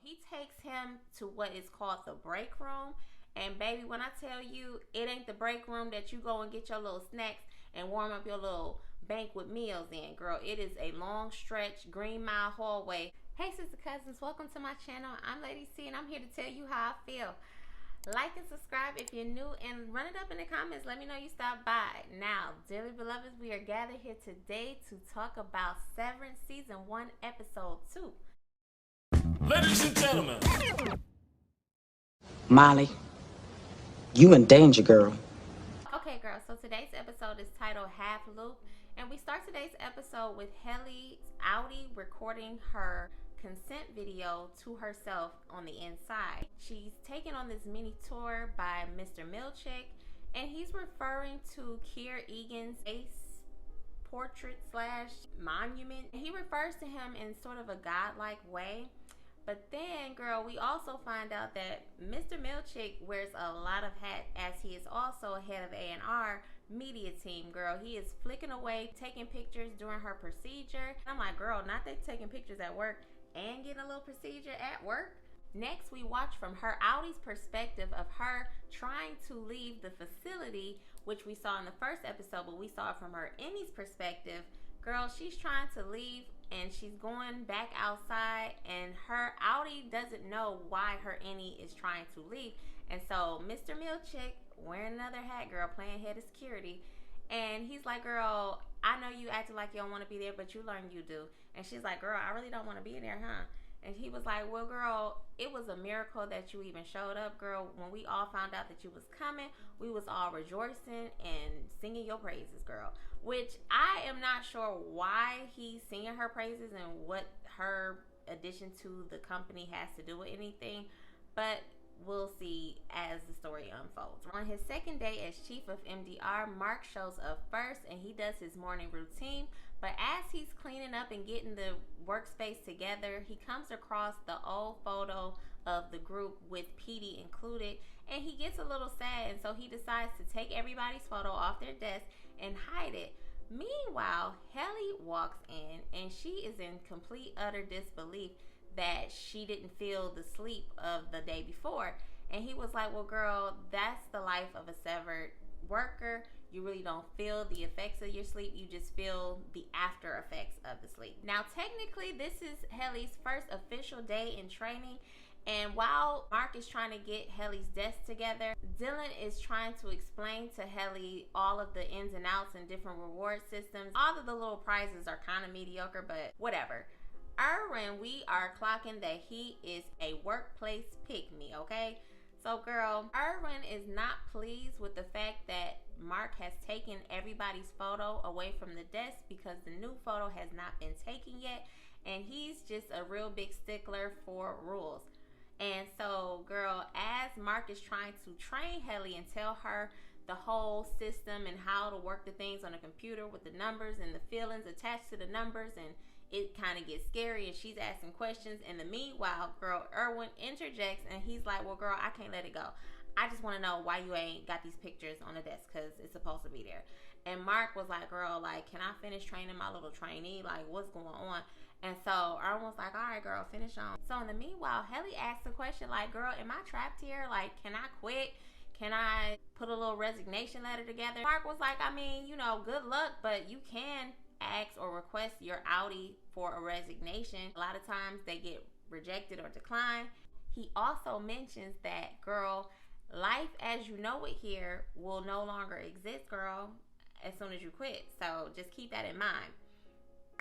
He takes him to what is called the break room. And baby, when I tell you, it ain't the break room that you go and get your little snacks and warm up your little banquet meals in, girl. It is a long stretch, Green Mile hallway. Hey, sister cousins, welcome to my channel. I'm Lady C, and I'm here to tell you how I feel. Like and subscribe if you're new, and run it up in the comments. Let me know you stopped by. Now, dearly beloveds, we are gathered here today to talk about Severance Season 1, Episode 2. Ladies and gentlemen. Molly, you in danger, girl. Okay, girl, so today's episode is titled Half Loop, and we start today's episode with Helley Outie recording her consent video to herself on the inside. She's taken on this mini tour by Mr. Milchick, and he's referring to Kier Egan's face portrait / monument. He refers to him in sort of a godlike way. But then, girl, we also find out that Mr. Milchick wears a lot of hats, as he is also head of A&R media team, girl. He is flicking away, taking pictures during her procedure. I'm like, girl, not they taking pictures at work and getting a little procedure at work. Next, we watch from her Outie's perspective of her trying to leave the facility, which we saw in the first episode, but we saw it from her Emmy's perspective. Girl, she's trying to leave and she's going back outside, and her Outie doesn't know why her Emmy is trying to leave. And so Mr. Milchick, wearing another hat, girl, playing head of security, and he's like, girl, I know you acting like you don't want to be there, but you learn you do. And she's like, girl, I really don't want to be there, huh? And he was like, well, girl, it was a miracle that you even showed up, girl. When we all found out that you was coming, we was all rejoicing and singing your praises, girl. Which I am not sure why he's singing her praises and what her addition to the company has to do with anything. But we'll see as the story unfolds. On his second day as chief of MDR, Mark shows up first and he does his morning routine. But as he's cleaning up and getting the workspace together, he comes across the old photo of the group with Petey included, and he gets a little sad, and so he decides to take everybody's photo off their desk and hide it. Meanwhile, Helley walks in and she is in complete utter disbelief that she didn't feel the sleep of the day before. And he was like, well, girl, that's the life of a severed worker. You really don't feel the effects of your sleep. You just feel the after effects of the sleep. Now, technically, this is Helley's first official day in training. And while Mark is trying to get Helley's desk together, Dylan is trying to explain to Helley all of the ins and outs and different reward systems. All of the little prizes are kind of mediocre, but whatever. Erwin, we are clocking that he is a workplace pick-me, okay? So, girl, Erwin is not pleased with the fact that Mark has taken everybody's photo away from the desk because the new photo has not been taken yet, and he's just a real big stickler for rules. And so, girl, as Mark is trying to train Helley and tell her the whole system and how to work the things on a computer with the numbers and the feelings attached to the numbers, and it kind of gets scary and she's asking questions. In the meanwhile, girl, Erwin interjects and he's like, well, girl, I can't let it go. I just want to know why you ain't got these pictures on the desk, because it's supposed to be there. And Mark was like, girl, like, can I finish training my little trainee? Like, what's going on? And so Erwin was like, all right, girl, finish on. So in the meanwhile, Helley asked the question, like, girl, am I trapped here? Like, can I quit? Can I put a little resignation letter together? Mark was like, I mean, you know, good luck, but you can ask or request your Outie for a resignation. A lot of times they get rejected or declined. He also mentions that, girl, life as you know it here will no longer exist, girl, as soon as you quit. So just keep that in mind,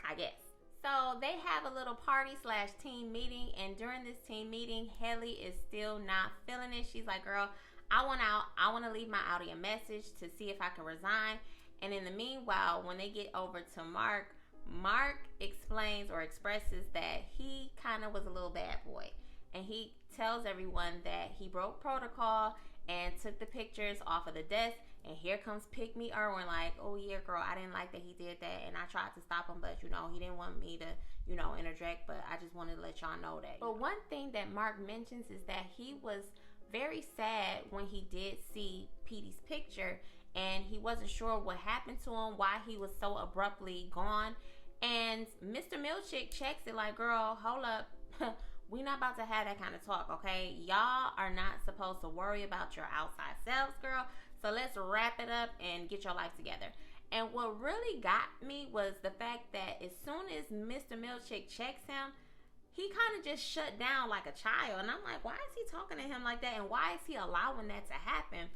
I guess. So they have a little party / team meeting, and during this team meeting, Helley is still not feeling it. She's like, girl, I want out. I want to leave my Outie a message to see if I can resign. And in the meanwhile, when they get over to Mark, Mark explains or expresses that he kind of was a little bad boy. And he tells everyone that he broke protocol and took the pictures off of the desk. And here comes Pick Me Erwin like, oh yeah, girl, I didn't like that he did that. And I tried to stop him, but, you know, he didn't want me to, you know, interject. But I just wanted to let y'all know that. But one thing that Mark mentions is that he was very sad when he did see Petey's picture. And he wasn't sure what happened to him, why he was so abruptly gone. And Mr. Milchick checks it like, girl, hold up. we not about to have that kind of talk, okay? Y'all are not supposed to worry about your outside selves, girl. So let's wrap it up and get your life together. And what really got me was the fact that as soon as Mr. Milchick checks him, he kind of just shut down like a child. And I'm like, why is he talking to him like that? And why is he allowing that to happen?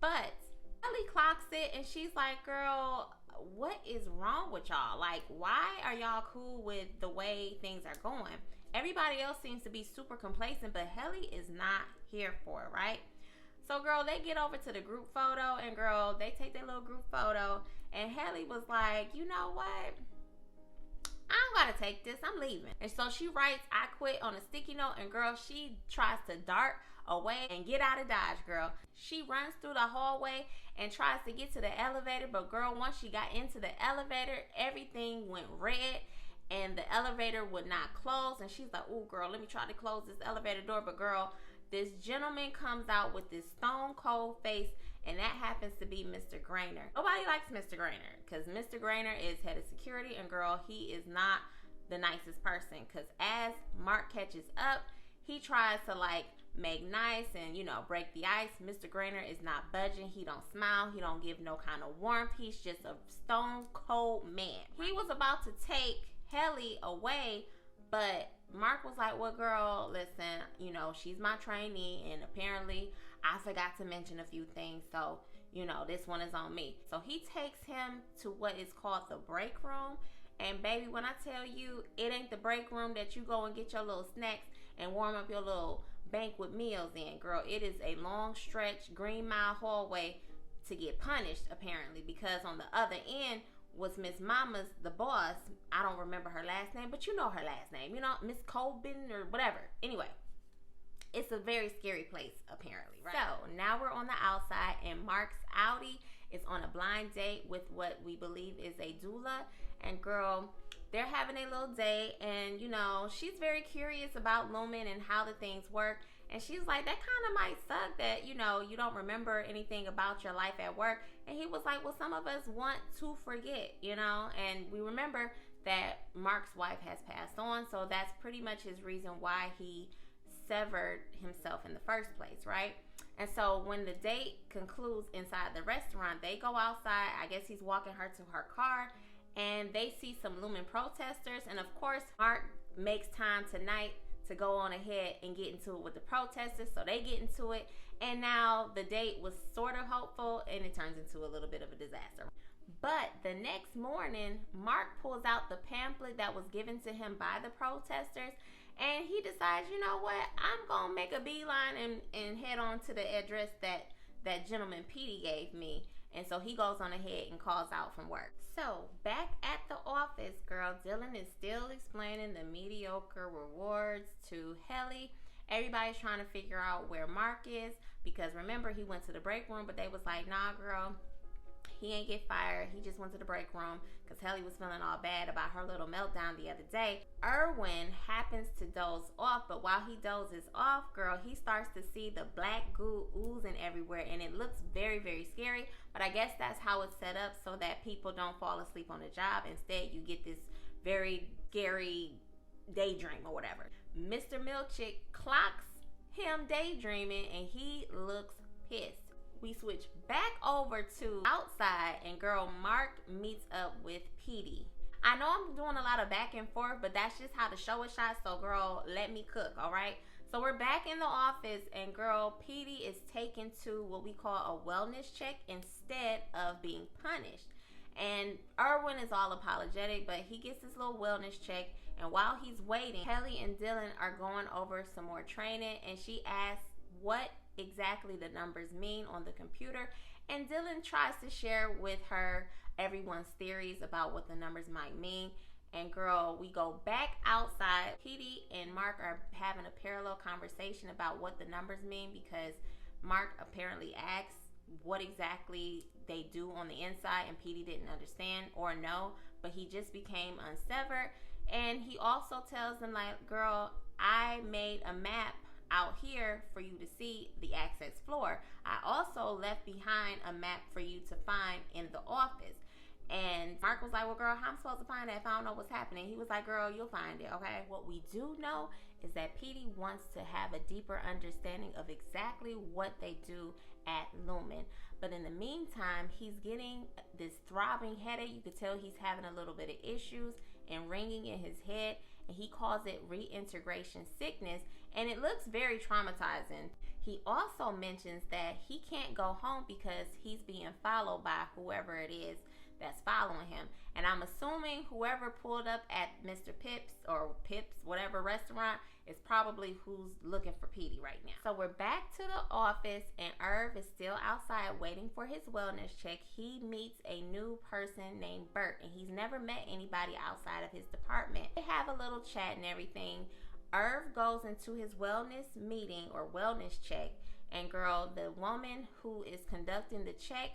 But Helley clocks it and she's like, girl, what is wrong with y'all? Like, why are y'all cool with the way things are going? Everybody else seems to be super complacent, but Helley is not here for it, right? So, girl, they get over to the group photo, and, girl, they take their little group photo, and Helley was like, you know what? I don't gotta take this. I'm leaving. And so she writes, I quit on a sticky note, and, girl, she tries to dart away and get out of Dodge, girl. She runs through the hallway and tries to get to the elevator, but, girl, once she got into the elevator, everything went red, and the elevator would not close, and she's like, oh, girl, let me try to close this elevator door, but, girl, this gentleman comes out with this stone cold face, and that happens to be Mr. Grainer. Nobody likes Mr. Grainer because Mr. Grainer is head of security, and, girl, he is not the nicest person because as Mark catches up, he tries to, like, make nice and, you know, break the ice. Mr. Grainer is not budging. He don't smile. He don't give no kind of warmth. He's just a stone cold man. He was about to take Helley away, but Mark was like, well, girl, listen, you know, she's my trainee, and apparently I forgot to mention a few things, so, you know, this one is on me. So he takes him to what is called the break room, and, baby, when I tell you, it ain't the break room that you go and get your little snacks and warm up your little banquet meals in, girl. It is a long stretch, Green Mile hallway to get punished, apparently, because on the other end was Miss Mama's, the boss. I don't remember her last name, but you know her last name. You know, Miss Colbin or whatever. Anyway, it's a very scary place, apparently, right? So, now we're on the outside, and Mark's Outie is on a blind date with what we believe is a doula. And, girl, they're having a little date, and, you know, she's very curious about LUMEN and how the things work. And she's like, that kind of might suck that, you know, you don't remember anything about your life at work. And he was like, well, some of us want to forget, you know. And we remember that Mark's wife has passed on. So that's pretty much his reason why he severed himself in the first place, right? And so when the date concludes inside the restaurant, they go outside. I guess he's walking her to her car. And they see some LUMEN protesters. And, of course, Mark makes time tonight to go on ahead and get into it with the protesters. So they get into it. And now the date was sort of hopeful, and it turns into a little bit of a disaster. But the next morning, Mark pulls out the pamphlet that was given to him by the protesters. And he decides, you know what, I'm going to make a beeline and head on to the address that gentleman Petey gave me. And so he goes on ahead and calls out from work. So, back at the office, girl, Dylan is still explaining the mediocre rewards to Helley. Everybody's trying to figure out where Mark is because, remember, he went to the break room, but they was like, nah, girl, he ain't get fired. He just went to the break room because Helley was feeling all bad about her little meltdown the other day. Erwin happens to doze off, but while he dozes off, girl, he starts to see the black goo oozing everywhere, and it looks very, very scary. But I guess that's how it's set up so that people don't fall asleep on the job. Instead, you get this very scary daydream or whatever. Mr. Milchick clocks him daydreaming, and he looks pissed. We switch back over to outside, and girl, Mark meets up with Petey. I know I'm doing a lot of back and forth, but that's just how the show is shot, so girl, let me cook, all right? So we're back in the office, and girl, Petey is taken to what we call a wellness check instead of being punished. And Erwin is all apologetic, but he gets this little wellness check, and while he's waiting, Helley and Dylan are going over some more training, and she asks what exactly the numbers mean on the computer, and Dylan tries to share with her everyone's theories about what the numbers might mean. And girl, we go back outside. Petey and Mark are having a parallel conversation about what the numbers mean because Mark apparently asks what exactly they do on the inside, and Petey didn't understand or know, but he just became unsevered. And he also tells them, like, girl, I made a map out here for you to see the access floor. I also left behind a map for you to find in the office. And Mark was like, well, girl, how am I supposed to find that if I don't know what's happening? He was like, girl, you'll find it, okay? What we do know is that Petey wants to have a deeper understanding of exactly what they do at LUMEN. But in the meantime, he's getting this throbbing headache. You could tell he's having a little bit of issues and ringing in his head. And he calls it reintegration sickness. And it looks very traumatizing. He also mentions that he can't go home because he's being followed by whoever it is that's following him. And I'm assuming whoever pulled up at Mr. Pips or Pips, whatever restaurant, is probably who's looking for Petey right now. So we're back to the office and Irv is still outside waiting for his wellness check. He meets a new person named Bert and he's never met anybody outside of his department. They have a little chat and everything. Irv goes into his wellness meeting or wellness check, and girl, the woman who is conducting the check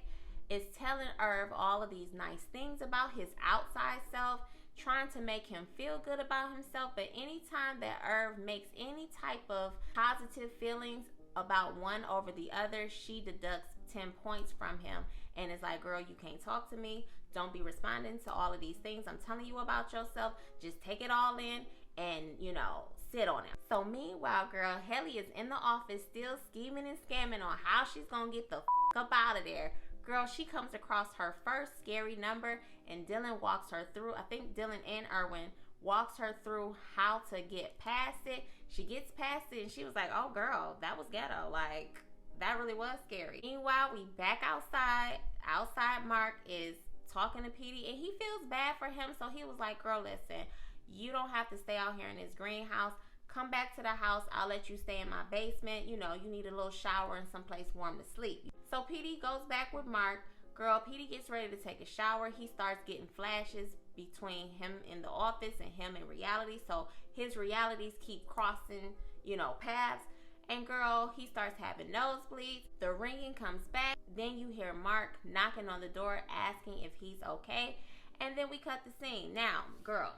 is telling Irv all of these nice things about his outside self, trying to make him feel good about himself. But anytime that Irv makes any type of positive feelings about one over the other, she deducts 10 points from him and is like, girl, you can't talk to me. Don't be responding to all of these things I'm telling you about yourself. Just take it all in and, you know, sit on it. So meanwhile, girl, Helley is in the office still scheming and scamming on how she's gonna get the up out of there. Girl, she comes across her first scary number and Dylan walks her through. I think Dylan and Erwin walks her through how to get past it. She gets past it and she was like, oh girl, that was ghetto. Like, that really was scary. Meanwhile, we back outside. Outside, Mark is talking to Petey and he feels bad for him. So he was like, girl, listen, you don't have to stay out here in this greenhouse. Come back to the house. I'll let you stay in my basement. You know, you need a little shower and someplace warm to sleep. So Petey goes back with Mark. Girl, Petey gets ready to take a shower. He starts getting flashes between him in the office and him in reality. So his realities keep crossing, you know, paths. And girl, he starts having nosebleeds. The ringing comes back. Then you hear Mark knocking on the door asking if he's okay. And then we cut the scene. Now, girl,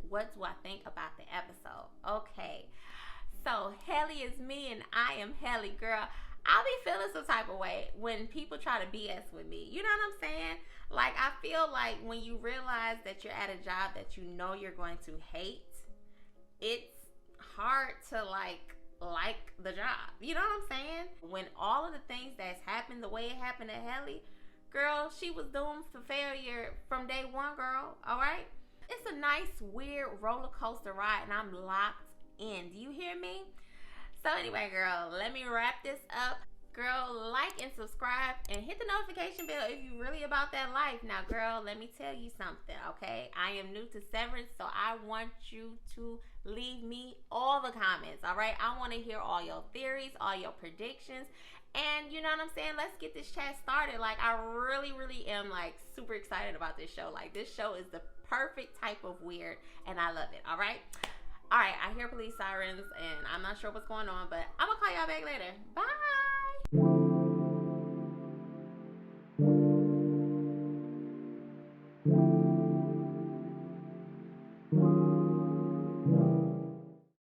what do I think about the episode? Okay, so Helley is me and I am Helley, girl. I'll be feeling some type of way when people try to BS with me. You know what I'm saying? Like, I feel like when you realize that you're at a job that you know you're going to hate, it's hard to like the job. You know what I'm saying? When all of the things that's happened the way it happened to Helley, girl, she was doomed for failure from day one, girl. All right? It's a nice, weird roller coaster ride, and I'm locked in. Do you hear me? So anyway, girl, let me wrap this up. Girl, like and subscribe and hit the notification bell if you're really about that life. Now, girl, let me tell you something, okay? I am new to Severance, so I want you to leave me all the comments, all right? I want to hear all your theories, all your predictions. And you know what I'm saying? Let's get this chat started. Like, I really, really am, like, super excited about this show. Like, this show is the perfect type of weird, and I love it, all right? All right, I hear police sirens, and I'm not sure what's going on, but I'm going to call y'all back later. Bye.